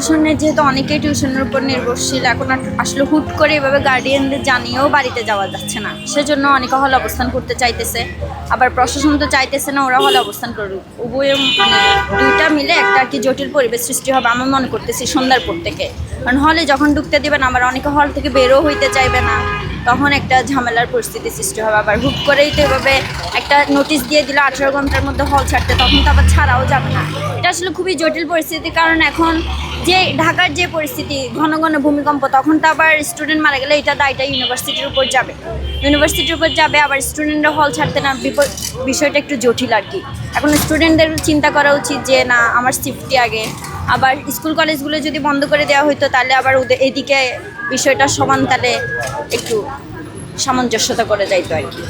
টিউশনের যেহেতু অনেকেই টিউশনের উপর নির্ভরশীল, এখন আসলে হুট করে এভাবে গার্ডিয়ানদের জানিয়েও বাড়িতে যাওয়া যাচ্ছে না, সেজন্য অনেকে হলে অবস্থান করতে চাইতেছে। আবার প্রশাসন তো চাইতেছে না ওরা হলে অবস্থান করুক, উভয় মানে দুইটা মিলে একটা আর কি জটিল পরিবেশ সৃষ্টি হবে আমি মনে করতেছি সন্ধ্যার পর থেকে। কারণ হলে যখন ঢুকতে দেবেন আবার অনেকে হল থেকে বেরও হইতে চাইবে না, তখন একটা ঝামেলার পরিস্থিতি সৃষ্টি হবে। আবার হুট করেই তো এভাবে একটা নোটিশ দিয়ে দিল 18 ঘন্টার মধ্যে হল ছাড়তে, তখন তো আবার ছাড়াও যাবে না। এটা আসলে খুবই জটিল পরিস্থিতি, কারণ এখন যে ঢাকার যে পরিস্থিতি, ঘন ঘন ভূমিকম্প, তখন তো আবার স্টুডেন্ট মারা গেলে এটা দায়টা ইউনিভার্সিটির উপর যাবে, আবার স্টুডেন্টরা হল ছাড়তে না, বিষয়টা একটু জটিল আর কি। এখন স্টুডেন্টদের চিন্তা করা উচিত যে না, আমার সেফটি আগে। আবার স্কুল কলেজগুলো যদি বন্ধ করে দেওয়া হতো তাহলে আবার ওদের এদিকে বিষয়টা সমান তালে একটু সামঞ্জস্যতা করে যাইতো আর কি।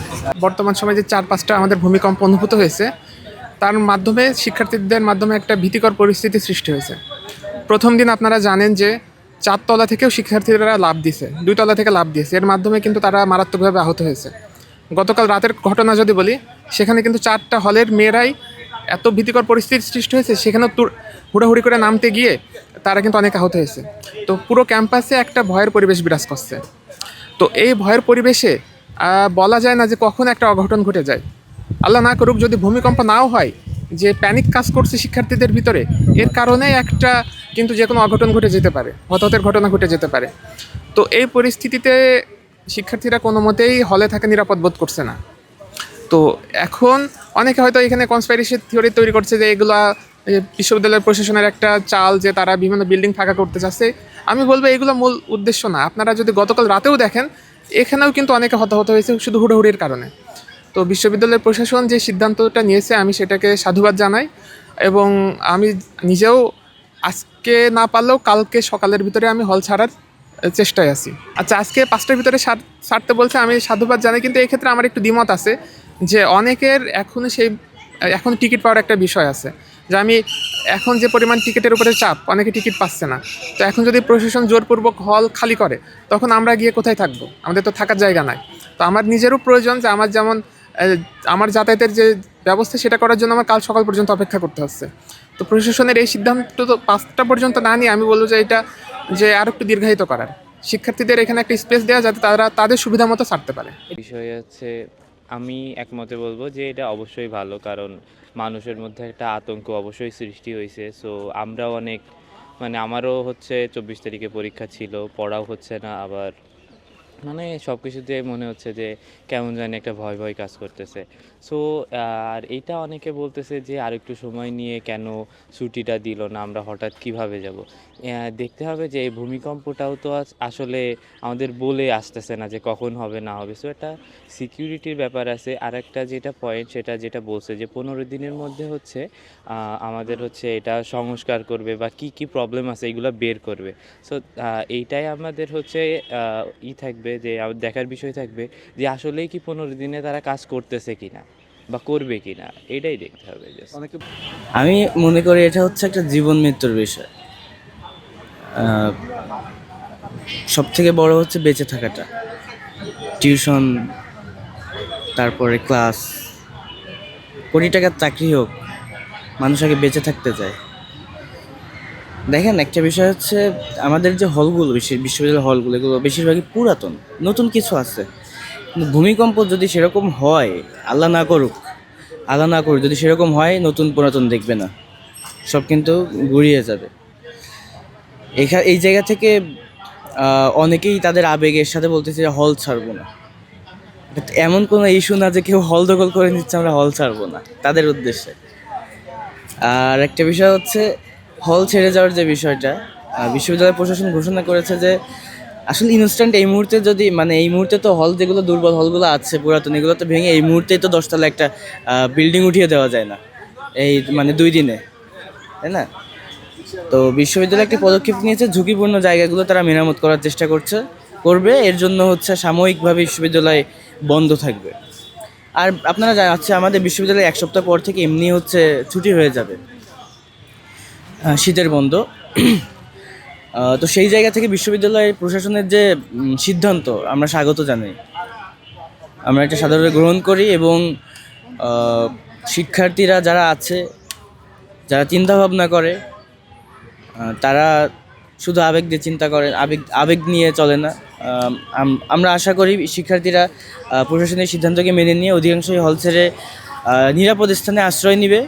বর্তমান সময়ে যে 4-5টা আমাদের ভূমিকম্প অনুভূত হয়েছে, তার মাধ্যমে শিক্ষার্থীদের মাধ্যমে একটা ভীতিকর পরিস্থিতি সৃষ্টি হয়েছে। প্রথম দিন আপনারা জানেন যে 4 তলা থেকেও শিক্ষার্থীরা লাফ দিয়েছে, 2 তলা থেকে লাফ দিয়েছে, এর মাধ্যমে কিন্তু তারা মারাত্মকভাবে আহত হয়েছে। গতকাল রাতের ঘটনা যদি বলি, সেখানে কিন্তু 4টা হলের মেয়েরাই এত ভীতিকর পরিস্থিতির সৃষ্টি হয়েছে, সেখানেও হুড়াহুড়ি করে নামতে গিয়ে তারা কিন্তু অনেক আহত হয়েছে। তো পুরো ক্যাম্পাসে একটা ভয়ের পরিবেশ বিরাজ করছে। তো এই ভয়ের পরিবেশে বলা যায় না যে কখন একটা অঘটন ঘটে যায়। আল্লাহ না করুক, যদি ভূমিকম্প নাও হয়, যে প্যানিক কাজ করছে শিক্ষার্থীদের ভিতরে, এর কারণে একটা কিন্তু যে কোনো অঘটন ঘটে যেতে পারে, হতাহতের ঘটনা ঘটে যেতে পারে। তো এই পরিস্থিতিতে শিক্ষার্থীরা কোনো মতেই হলে থাকা নিরাপদ বোধ করছে না। তো এখন অনেকে হয়তো এখানে কনস্পাইরেসি থিওরি তৈরি করছে যে এগুলা বিশ্ববিদ্যালয়ের প্রশাসনের একটা চাল, যে তারা বিভিন্ন বিল্ডিং ফাঁকা করতে চাচ্ছে। আমি বলবো এগুলো মূল উদ্দেশ্য না। আপনারা যদি গতকাল রাতেও দেখেন, এখানেও কিন্তু অনেকে হতাহত হয়েছে শুধু হুড়োহুড়ির কারণে। তো বিশ্ববিদ্যালয়ের প্রশাসন যে সিদ্ধান্তটা নিয়েছে আমি সেটাকে সাধুবাদ জানাই, এবং আমি নিজেও আজকে না পারলেও কালকে সকালের ভিতরে আমি হল ছাড়ার চেষ্টায় আছি। আচ্ছা, আজকে 5টার ভিতরে ছাড়তে বলছে, আমি সাধুবাদ জানাই, কিন্তু এক্ষেত্রে আমার একটু দ্বিমত আছে যে অনেকের এখন টিকিট পাওয়ার একটা বিষয় আছে, যে আমি এখন যে পরিমাণ টিকিটের উপরে চাপ, অনেকে টিকিট পাচ্ছে না। তো এখন যদি প্রশাসন জোরপূর্বক হল খালি করে, তখন আমরা গিয়ে কোথায় থাকবো? আমাদের তো থাকার জায়গা নাই। তো আমার নিজেরও প্রয়োজন যে আমার যেমন আমার যাতায়াতের যে ব্যবস্থা, সেটা করার জন্য আমার কাল সকাল পর্যন্ত অপেক্ষা করতে হচ্ছে। তো প্রশাসনের এই সিদ্ধান্ত তো 5টা পর্যন্ত না নিয়ে আমি বলবো যে এটা যে আর একটু দীর্ঘায়িত করার, শিক্ষার্থীদের এখানে একটা স্পেস দেওয়া, যাতে তারা তাদের সুবিধা মতো ছাড়তে পারে। বিষয় হচ্ছে, আমি একমতে বলবো যে এটা অবশ্যই ভালো, কারণ মানুষের মধ্যে একটা আতঙ্ক অবশ্যই সৃষ্টি হয়েছে। সো আমরাও অনেক, মানে আমারও হচ্ছে 24 তারিখে পরীক্ষা ছিল, পড়াও হচ্ছে না, আবার মানে সব কিছুতে মনে হচ্ছে যে কেমন জানি একটা ভয় ভয় কাজ করতেছে। সো আর এইটা অনেকে বলতেছে যে আর একটু সময় নিয়ে কেন ছুটিটা দিল না, আমরা হঠাৎ কিভাবে যাব। দেখতে হবে যে এই ভূমিকম্পটাও তো আসলে আমাদের বলে আসতেছে না যে কখন হবে না হবে। সো একটা সিকিউরিটির ব্যাপার আছে। আর একটা যেটা পয়েন্ট, সেটা যেটা বলছে যে 15 দিনের মধ্যে হচ্ছে আমাদের হচ্ছে এটা সংস্কার করবে বা কি কি প্রবলেম আছে এগুলো বের করবে। সো এইটাই আমাদের হচ্ছে থাকবে, যে দেখার বিষয় থাকবে যে আসলেই কি 15 দিনে তারা কাজ করতেছে কিনা বা করবে কিনা, এটাই দেখতে হবে। আমি মনে করি এটা হচ্ছে একটা জীবন মৃত্যুর বিষয়। সব থেকে বড় হচ্ছে বেঁচে থাকাটা। টিউশন, তারপরে ক্লাস, কোটি টাকার চাকরি হোক, মানুষ আগে বেঁচে থাকতে চায়। দেখেন, একটা বিষয় হচ্ছে আমাদের যে হলগুলো, বিশ্ববিদ্যালয়ের হলগুলো, এগুলো বেশিরভাগই পুরাতন, নতুন কিছু আছে। কিন্তু ভূমিকম্প যদি সেরকম হয়, আল্লাহ না করুক যদি সেরকম হয়, নতুন পুরাতন দেখবে না, সব কিন্তু গুড়িয়ে যাবে। এই জায়গা থেকে অনেকেই তাদের আবেগের সাথে বলতেছে যে হল ছাড়বো না। এমন কোনো ইস্যু না যে কেউ হল দখল করে নিচ্ছে আমরা হল ছাড়বো না, তাদের উদ্দেশ্যে। আর একটা বিষয় হচ্ছে হল ছেড়ে যাওয়ার যে বিষয়টা, বিশ্ববিদ্যালয় প্রশাসন ঘোষণা করেছে যে আসলে ইনস্ট্যান্ট এই মুহূর্তে যদি, মানে এই মুহূর্তে তো হল যেগুলো দুর্বল হলগুলো আছে পুরাতন, এগুলো তো ভেঙে এই মুহূর্তেই তো 10 তলা একটা বিল্ডিং উঠিয়ে দেওয়া যায় না এই মানে 2 দিনে, তাই না? তো বিশ্ববিদ্যালয় একটি পদক্ষেপ নিয়েছে, ঝুঁকিপূর্ণ জায়গাগুলো তারা মেরামত করার চেষ্টা করবে। এর জন্য হচ্ছে সাময়িকভাবে বিশ্ববিদ্যালয় বন্ধ থাকবে। আর আপনারা জানেন, আমাদের বিশ্ববিদ্যালয়ে 1 সপ্তাহ পর থেকে এমনি হচ্ছে ছুটি হয়ে যাবে, শীতের বন্ধ। তো সেই জায়গা থেকে বিশ্ববিদ্যালয় প্রশাসনের যে সিদ্ধান্ত আমরা স্বাগত জানাই, আমরা এটা সাধারণত গ্রহণ করি। এবং শিক্ষার্থীরা যারা আছে, যারা চিন্তা ভাবনা করে, তারা শুধু আবেগ দিয়ে চিন্তা করেন, আবেগ নিয়ে চলে না। আমরা আশা করি শিক্ষার্থীরা প্রশাসনের সিদ্ধান্তকে মেনে নিয়ে অধিকাংশই হল ছেড়ে নিরাপদ স্থানে আশ্রয় নেবে।